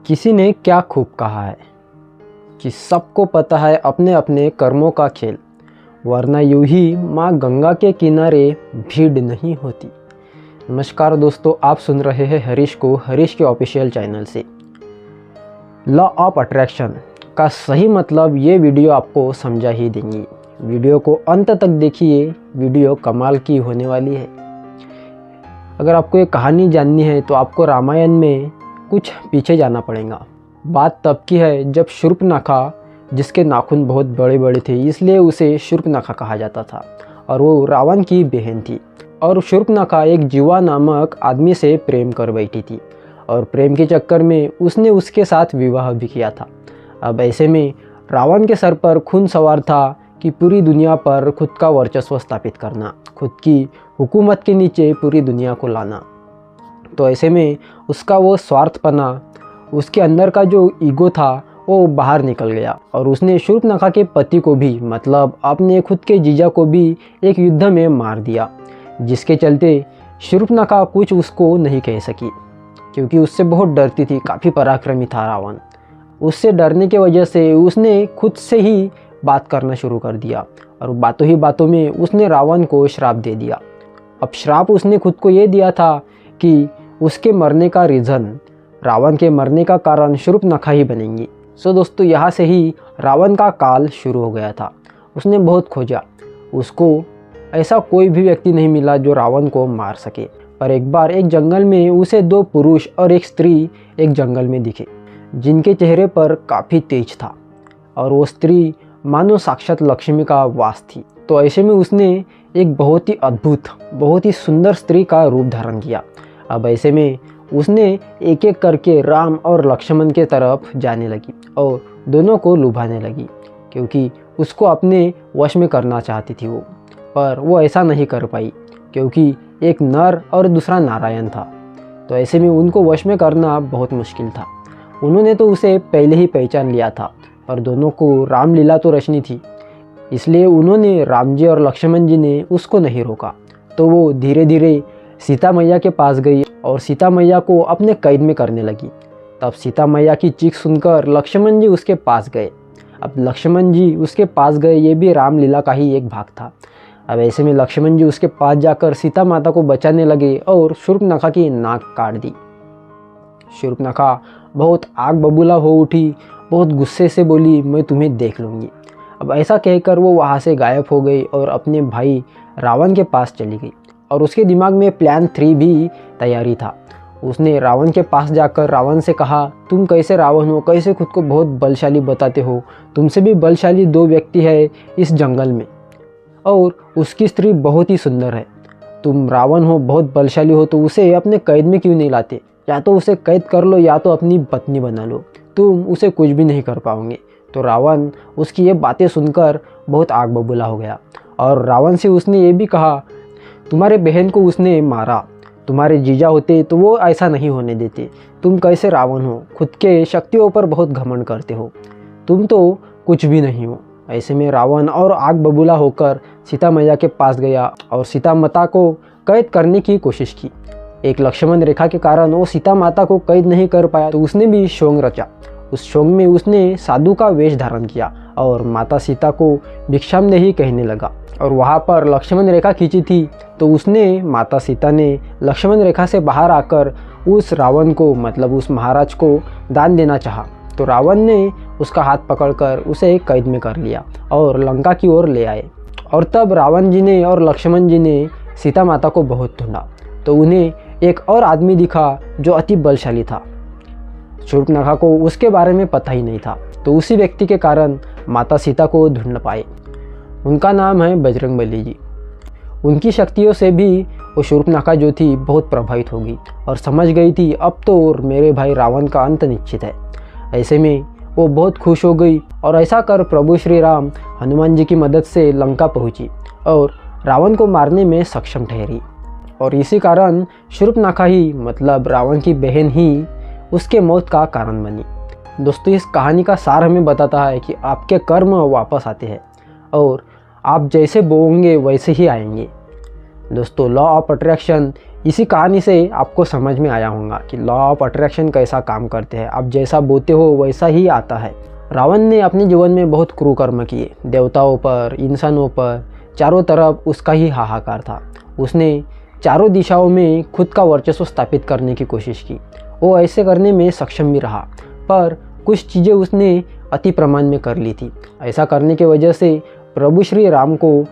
किसी ने क्या खूब कहा है कि सबको पता है अपने अपने कर्मों का खेल, वरना यूं ही माँ गंगा के किनारे भीड़ नहीं होती। नमस्कार दोस्तों, आप सुन रहे हैं हरीश को हरीश के ऑफिशियल चैनल से। लॉ ऑफ अट्रैक्शन का सही मतलब ये वीडियो आपको समझा ही देंगी। वीडियो को अंत तक देखिए, वीडियो कमाल की होने वाली है। अगर आपको ये कहानी जाननी है तो आपको रामायण में कुछ पीछे जाना पड़ेगा। बात तब की है जब शूर्पणखा, जिसके नाखून बहुत बड़े बड़े थे इसलिए उसे शूर्पणखा कहा जाता था, और वो रावण की बहन थी। और शूर्पणखा एक जीवा नामक आदमी से प्रेम कर बैठी थी, और प्रेम के चक्कर में उसने उसके साथ विवाह भी किया था। अब ऐसे में रावण के सर पर खून सवार था कि पूरी दुनिया पर खुद का वर्चस्व स्थापित करना, खुद की हुकूमत के नीचे पूरी दुनिया को लाना। तो ऐसे में उसका वो स्वार्थपना, उसके अंदर का जो ईगो था वो बाहर निकल गया, और उसने शूर्पणखा के पति को भी, मतलब अपने खुद के जीजा को भी एक युद्ध में मार दिया, जिसके चलते शूर्पणखा कुछ उसको नहीं कह सकी, क्योंकि उससे बहुत डरती थी। काफ़ी पराक्रमी था रावण। उससे डरने की वजह से उसने खुद से ही बात करना शुरू कर दिया, और बातों ही बातों में उसने रावण को श्राप दे दिया। अब श्राप उसने खुद को ये दिया था कि उसके मरने का रीज़न, रावण के मरने का कारण शूर्पणखा ही बनेंगी। सो दोस्तों, यहाँ से ही रावण का काल शुरू हो गया था। उसने बहुत खोजा, उसको ऐसा कोई भी व्यक्ति नहीं मिला जो रावण को मार सके। पर एक बार एक जंगल में उसे दो पुरुष और एक स्त्री एक जंगल में दिखे, जिनके चेहरे पर काफ़ी तेज था, और वो स्त्री मानो साक्षात लक्ष्मी का वास थी। तो ऐसे में उसने एक बहुत ही अद्भुत, बहुत ही सुंदर स्त्री का रूप धारण किया। अब ऐसे में उसने एक एक करके राम और लक्ष्मण के तरफ जाने लगी और दोनों को लुभाने लगी, क्योंकि उसको अपने वश में करना चाहती थी वो। पर वो ऐसा नहीं कर पाई, क्योंकि एक नर और दूसरा नारायण था। तो ऐसे में उनको वश में करना बहुत मुश्किल था। उन्होंने तो उसे पहले ही पहचान लिया था, पर दोनों को रामलीला तो रचनी थी, इसलिए उन्होंने, राम जी और लक्ष्मण जी ने उसको नहीं रोका। तो वो धीरे धीरे सीता मैया के पास गई और सीता मैया को अपने कैद में करने लगी। तब सीता मैया की चीख सुनकर लक्ष्मण जी उसके पास गए। अब लक्ष्मण जी उसके पास गए, ये भी रामलीला का ही एक भाग था। अब ऐसे में लक्ष्मण जी उसके पास जाकर सीता माता को बचाने लगे और शूर्पणखा की नाक काट दी। शूर्पणखा बहुत आग बबूला हो उठी, बहुत गुस्से से बोली, मैं तुम्हें देख लूँगी। अब ऐसा कहकर वो वहाँ से गायब हो गई और अपने भाई रावण के पास चली गई। और उसके दिमाग में प्लान 3 भी तैयारी था। उसने रावण के पास जाकर रावण से कहा, तुम कैसे रावण हो, कैसे खुद को बहुत बलशाली बताते हो? तुमसे भी बलशाली 2 व्यक्ति है इस जंगल में, और उसकी स्त्री बहुत ही सुंदर है। तुम रावण हो, बहुत बलशाली हो, तो उसे अपने कैद में क्यों नहीं लाते? या तो उसे कैद कर लो या तो अपनी पत्नी बना लो, तुम उसे कुछ भी नहीं कर पाओगे। तो रावण उसकी ये बातें सुनकर बहुत आग बबूला हो गया, और रावण से उसने ये भी कहा, तुम्हारे बहन को उसने मारा, तुम्हारे जीजा होते तो वो ऐसा नहीं होने देते। तुम कैसे रावण हो, खुद के शक्तियों पर बहुत घमंड करते हो, तुम तो कुछ भी नहीं हो। ऐसे में रावण और आग बबूला होकर सीता मैया के पास गया और सीता माता को कैद करने की कोशिश की। एक लक्ष्मण रेखा के कारण वो सीता माता को कैद नहीं कर पाया, तो उसने भी शोंग रचा। उस शोंग में उसने साधु का वेश धारण किया और माता सीता को भिक्षामदेही कहने लगा। और वहाँ पर लक्ष्मण रेखा खींची थी, तो उसने, माता सीता ने लक्ष्मण रेखा से बाहर आकर उस रावण को, मतलब उस महाराज को दान देना चाहा। तो रावण ने उसका हाथ पकड़कर उसे कैद में कर लिया और लंका की ओर ले आए। और तब रावण जी ने और लक्ष्मण जी ने सीता माता को बहुत ढूंढा, तो उन्हें एक और आदमी दिखा जो अति बलशाली था। शूर्पणखा को उसके बारे में पता ही नहीं था, तो उसी व्यक्ति के कारण माता सीता को ढूंढ पाए। उनका नाम है बजरंगबली जी। उनकी शक्तियों से भी वो शूर्पणखा जो थी बहुत प्रभावित होगी और समझ गई थी अब तो मेरे भाई रावण का अंत निश्चित है। ऐसे में वो बहुत खुश हो गई, और ऐसा कर प्रभु श्री राम हनुमान जी की मदद से लंका पहुंची और रावण को मारने में सक्षम ठहरी। और इसी कारण शूर्पणखा ही, मतलब रावण की बहन ही, उसके मौत का कारण बनी। दोस्तों, इस कहानी का सार हमें बताता है कि आपके कर्म वापस आते हैं, और आप जैसे बोओगे वैसे ही आएंगे। दोस्तों लॉ ऑफ अट्रैक्शन, इसी कहानी से आपको समझ में आया होगा कि लॉ ऑफ अट्रैक्शन कैसा काम करते हैं। आप जैसा बोते हो वैसा ही आता है। रावण ने अपने जीवन में बहुत क्रूर किए, देवताओं पर, इंसानों पर, चारों तरफ उसका ही हाहाकार था। उसने चारों दिशाओं में खुद का वर्चस्व स्थापित करने की कोशिश की। वो ऐसे करने में सक्षम भी रहा, पर कुछ चीज़ें उसने अति प्रमाण में कर ली थी। ऐसा करने की वजह से प्रभु श्री राम को,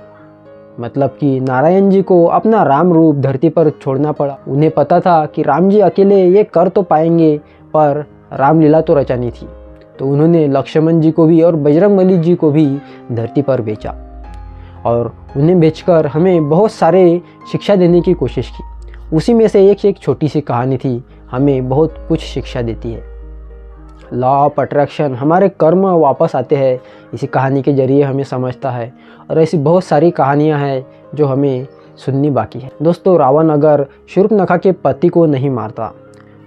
मतलब कि नारायण जी को, अपना राम रूप धरती पर छोड़ना पड़ा। उन्हें पता था कि राम जी अकेले ये कर तो पाएंगे, पर रामलीला तो रचानी थी। तो उन्होंने लक्ष्मण जी को भी और बजरंगबली जी को भी धरती पर बेचा और उन्हें बेचकर हमें बहुत सारे शिक्षा देने की कोशिश की। उसी में से एक छोटी सी कहानी थी, हमें बहुत कुछ शिक्षा देती है। लॉ ऑफ अट्रैक्शन, हमारे कर्म वापस आते हैं, इसी कहानी के जरिए हमें समझता है। और ऐसी बहुत सारी कहानियां हैं जो हमें सुननी बाकी है। दोस्तों रावण अगर शूर्पणखा के पति को नहीं मारता,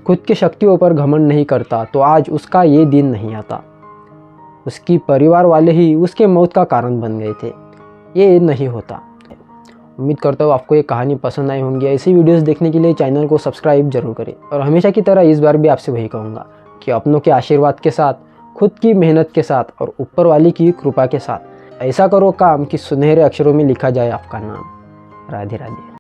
खुद की शक्तियों पर घमंड नहीं करता, तो आज उसका ये दिन नहीं आता। उसकी परिवार वाले ही उसके मौत का कारण बन गए थे। ये नहीं होता। उम्मीद करता हूँ आपको ये कहानी पसंद आई होंगी। ऐसी वीडियोस देखने के लिए चैनल को सब्सक्राइब जरूर करें। और हमेशा की तरह इस बार भी आपसे वही कहूँगा कि अपनों के आशीर्वाद के साथ, खुद की मेहनत के साथ और ऊपर वाली की कृपा के साथ ऐसा करो काम कि सुनहरे अक्षरों में लिखा जाए आपका नाम। राधे राधे।